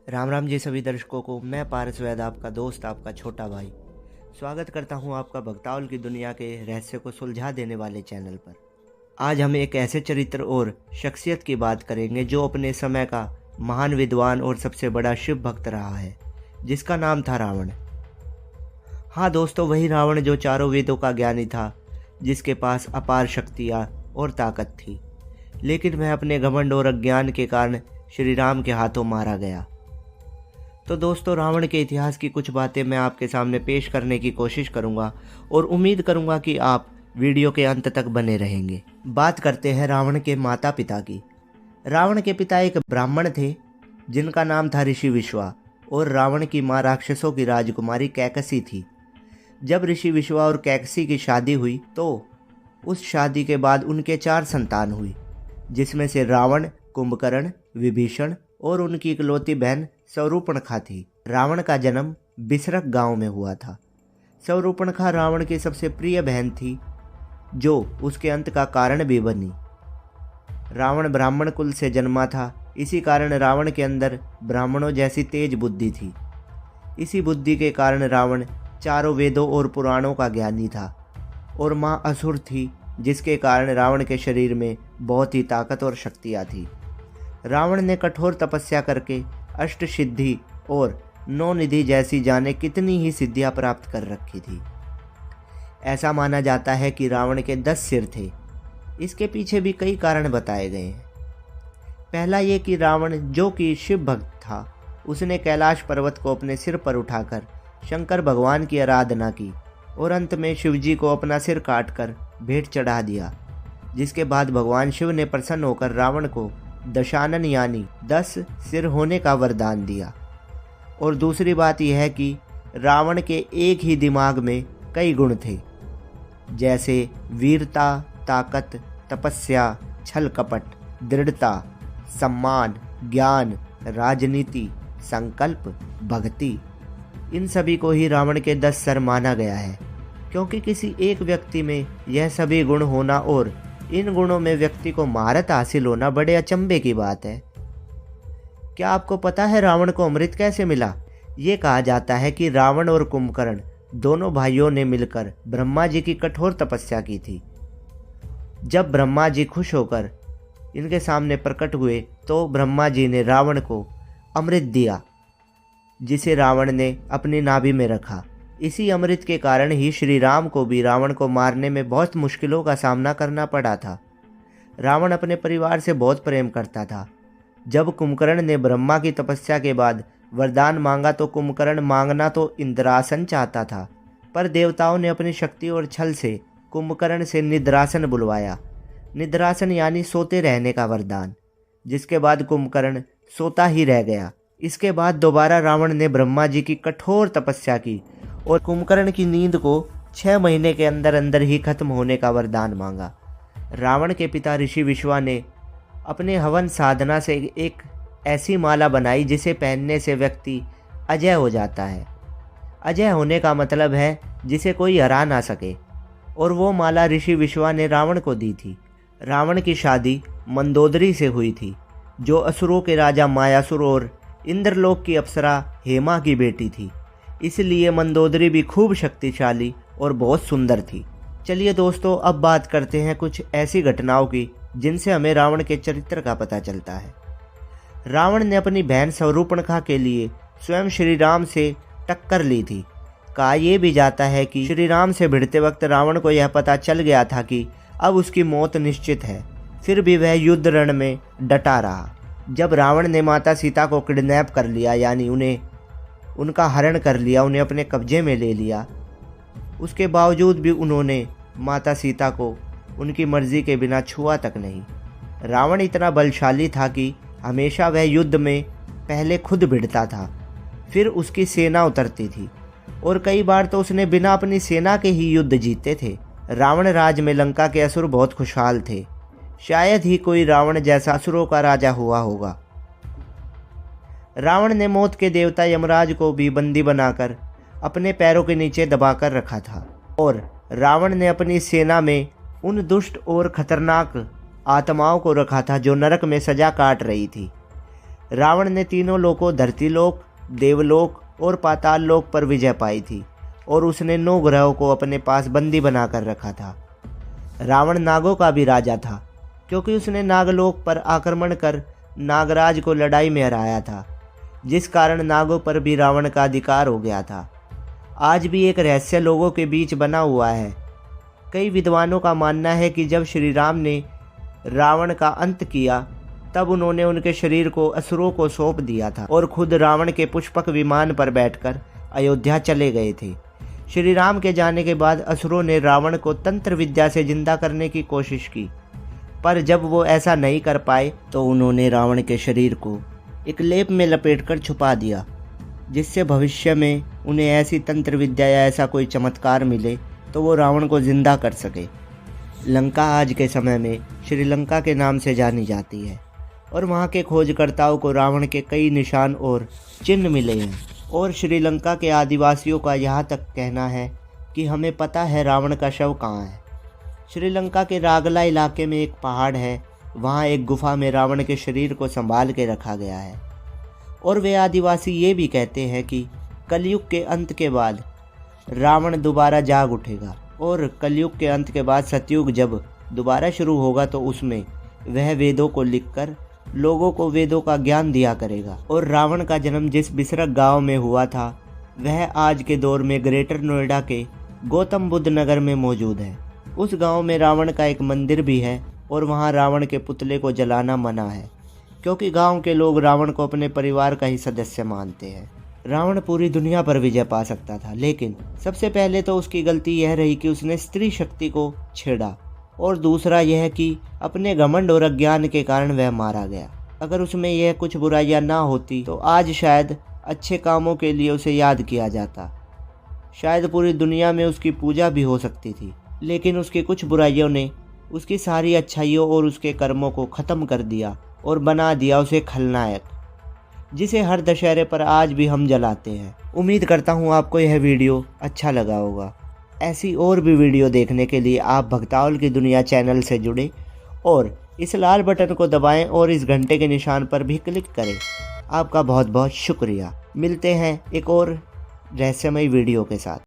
राम राम जी सभी दर्शकों को। मैं पारस वैद, आपका दोस्त, आपका छोटा भाई, स्वागत करता हूं आपका भक्तावल की दुनिया के रहस्य को सुलझा देने वाले चैनल पर। आज हम एक ऐसे चरित्र और शख्सियत की बात करेंगे जो अपने समय का महान विद्वान और सबसे बड़ा शिव भक्त रहा है, जिसका नाम था रावण। हाँ दोस्तों, वही रावण जो चारों वेदों का ज्ञानी था, जिसके पास अपार शक्तियाँ और ताकत थी, लेकिन वह अपने घमंड और अज्ञान के कारण श्री राम के हाथों मारा गया। तो दोस्तों, रावण के इतिहास की कुछ बातें मैं आपके सामने पेश करने की कोशिश करूंगा और उम्मीद करूंगा कि आप वीडियो के अंत तक बने रहेंगे। बात करते हैं रावण के माता पिता की। रावण के पिता एक ब्राह्मण थे जिनका नाम था ऋषि विश्वा, और रावण की मां राक्षसों की राजकुमारी कैकसी थी। जब ऋषि विश्वा और कैकसी की शादी हुई तो उस शादी के बाद उनके 4 संतान हुई, जिसमें से रावण, कुंभकर्ण, विभीषण और उनकी इकलौती बहन स्वरूपणखा थी। रावण का जन्म बिसरक गांव में हुआ था। स्वरूपणखा रावण की सबसे प्रिय बहन थी, जो उसके अंत का कारण भी बनी। रावण ब्राह्मण कुल से जन्मा था, इसी कारण रावण के अंदर ब्राह्मणों जैसी तेज बुद्धि थी। इसी बुद्धि के कारण रावण चारों वेदों और पुराणों का ज्ञानी था, और माँ असुर थी, जिसके कारण रावण के शरीर में बहुत ही ताकत और शक्तियाँ थी। रावण ने कठोर तपस्या करके अष्ट सिद्धि और 9 निधि जैसी जाने कितनी ही सिद्धियां प्राप्त कर रखी थी। ऐसा माना जाता है कि रावण के 10 सिर थे। इसके पीछे भी कई कारण बताए गए हैं। पहला ये कि रावण, जो कि शिव भक्त था, उसने कैलाश पर्वत को अपने सिर पर उठाकर शंकर भगवान की आराधना की और अंत में शिवजी को अपना सिर काटकर भेंट चढ़ा दिया, जिसके बाद भगवान शिव ने प्रसन्न होकर रावण को दशानन यानी 10 सिर होने का वरदान दिया। और दूसरी बात यह है कि रावण के एक ही दिमाग में कई गुण थे, जैसे वीरता, ताकत, तपस्या, छल कपट, दृढ़ता, सम्मान, ज्ञान, राजनीति, संकल्प, भक्ति। इन सभी को ही रावण के 10 सर माना गया है, क्योंकि किसी एक व्यक्ति में यह सभी गुण होना और इन गुणों में व्यक्ति को महारत हासिल होना बड़े अचंभे की बात है। क्या आपको पता है रावण को अमृत कैसे मिला? ये कहा जाता है कि रावण और कुंभकर्ण दोनों भाइयों ने मिलकर ब्रह्मा जी की कठोर तपस्या की थी। जब ब्रह्मा जी खुश होकर इनके सामने प्रकट हुए तो ब्रह्मा जी ने रावण को अमृत दिया, जिसे रावण ने अपनी नाभि में रखा। इसी अमृत के कारण ही श्री राम को भी रावण को मारने में बहुत मुश्किलों का सामना करना पड़ा था। रावण अपने परिवार से बहुत प्रेम करता था। जब कुंभकर्ण ने ब्रह्मा की तपस्या के बाद वरदान मांगा तो कुंभकर्ण मांगना तो इंद्रासन चाहता था, पर देवताओं ने अपनी शक्ति और छल से कुंभकर्ण से निद्रासन बुलवाया। निद्रासन यानी सोते रहने का वरदान, जिसके बाद कुंभकर्ण सोता ही रह गया। इसके बाद दोबारा रावण ने ब्रह्मा जी की कठोर तपस्या की और कुंभकर्ण की नींद को 6 महीने के अंदर अंदर ही खत्म होने का वरदान मांगा। रावण के पिता ऋषि विश्वा ने अपने हवन साधना से एक ऐसी माला बनाई जिसे पहनने से व्यक्ति अजय हो जाता है। अजय होने का मतलब है जिसे कोई हरा ना सके, और वो माला ऋषि विश्वा ने रावण को दी थी। रावण की शादी मंदोदरी से हुई थी, जो असुरों के राजा मायासुर और इंद्रलोक की अप्सरा हेमा की बेटी थी। इसलिए मंदोदरी भी खूब शक्तिशाली और बहुत सुंदर थी। चलिए दोस्तों, अब बात करते हैं कुछ ऐसी घटनाओं की जिनसे हमें रावण के चरित्र का पता चलता है। रावण ने अपनी बहन स्वरूपणखा के लिए स्वयं श्री राम से टक्कर ली थी। कहा यह भी जाता है कि श्री राम से भिड़ते वक्त रावण को यह पता चल गया था कि अब उसकी मौत निश्चित है, फिर भी वह युद्ध रण में डटा रहा। जब रावण ने माता सीता को किडनैप कर लिया, यानी उनका हरण कर लिया, उन्हें अपने कब्जे में ले लिया, उसके बावजूद भी उन्होंने माता सीता को उनकी मर्जी के बिना छुआ तक नहीं। रावण इतना बलशाली था कि हमेशा वह युद्ध में पहले खुद भिड़ता था, फिर उसकी सेना उतरती थी, और कई बार तो उसने बिना अपनी सेना के ही युद्ध जीते थे। रावण राज में लंका के असुर बहुत खुशहाल थे। शायद ही कोई रावण जैसा असुरों का राजा हुआ होगा। रावण ने मौत के देवता यमराज को भी बंदी बनाकर अपने पैरों के नीचे दबाकर रखा था, और रावण ने अपनी सेना में उन दुष्ट और खतरनाक आत्माओं को रखा था जो नरक में सजा काट रही थी। रावण ने तीनों लोकों धरतीलोक, देवलोक और पाताल लोक पर विजय पाई थी और उसने 9 ग्रहों को अपने पास बंदी बनाकर रखा था। रावण नागों का भी राजा था क्योंकि उसने नागलोक पर आक्रमण कर नागराज को लड़ाई में हराया था, जिस कारण नागों पर भी रावण का अधिकार हो गया था। आज भी एक रहस्य लोगों के बीच बना हुआ है। कई विद्वानों का मानना है कि जब श्री राम ने रावण का अंत किया तब उन्होंने उनके शरीर को असुरों को सौंप दिया था और खुद रावण के पुष्पक विमान पर बैठकर अयोध्या चले गए थे। श्री राम के जाने के बाद असुरों ने रावण को तंत्र विद्या से जिंदा करने की कोशिश की, पर जब वो ऐसा नहीं कर पाए तो उन्होंने रावण के शरीर को एक लेप में लपेटकर छुपा दिया, जिससे भविष्य में उन्हें ऐसी तंत्र विद्या या ऐसा कोई चमत्कार मिले तो वो रावण को जिंदा कर सके। लंका आज के समय में श्रीलंका के नाम से जानी जाती है और वहाँ के खोजकर्ताओं को रावण के कई निशान और चिन्ह मिले हैं। और श्रीलंका के आदिवासियों का यहाँ तक कहना है कि हमें पता है रावण का शव कहाँ है। श्रीलंका के रागला इलाके में एक पहाड़ है, वहाँ एक गुफा में रावण के शरीर को संभाल के रखा गया है। और वे आदिवासी ये भी कहते हैं कि कलयुग के अंत के बाद रावण दोबारा जाग उठेगा और कलयुग के अंत के बाद सतयुग जब दोबारा शुरू होगा तो उसमें वह वेदों को लिखकर लोगों को वेदों का ज्ञान दिया करेगा। और रावण का जन्म जिस बिसरक गांव में हुआ था वह आज के दौर में ग्रेटर नोएडा के गौतम बुद्ध नगर में मौजूद है। उस गांव में रावण का एक मंदिर भी है और वहां रावण के पुतले को जलाना मना है, क्योंकि गांव के लोग रावण को अपने परिवार का ही सदस्य मानते हैं। रावण पूरी दुनिया पर विजय पा सकता था, लेकिन सबसे पहले तो उसकी गलती यह रही कि उसने स्त्री शक्ति को छेड़ा और दूसरा यह कि अपने घमंड और अज्ञान के कारण वह मारा गया। अगर उसमें यह कुछ बुराइयां ना होती तो आज शायद अच्छे कामों के लिए उसे याद किया जाता, शायद पूरी दुनिया में उसकी पूजा भी हो सकती थी। लेकिन उसकी कुछ बुराइयों ने उसकी सारी अच्छाइयों और उसके कर्मों को ख़त्म कर दिया और बना दिया उसे खलनायक, जिसे हर दशहरे पर आज भी हम जलाते हैं। उम्मीद करता हूँ आपको यह वीडियो अच्छा लगा होगा। ऐसी और भी वीडियो देखने के लिए आप भगताओल की दुनिया चैनल से जुड़े और इस लाल बटन को दबाएं और इस घंटे के निशान पर भी क्लिक करें। आपका बहुत बहुत शुक्रिया। मिलते हैं एक और रहस्यमय वीडियो के साथ।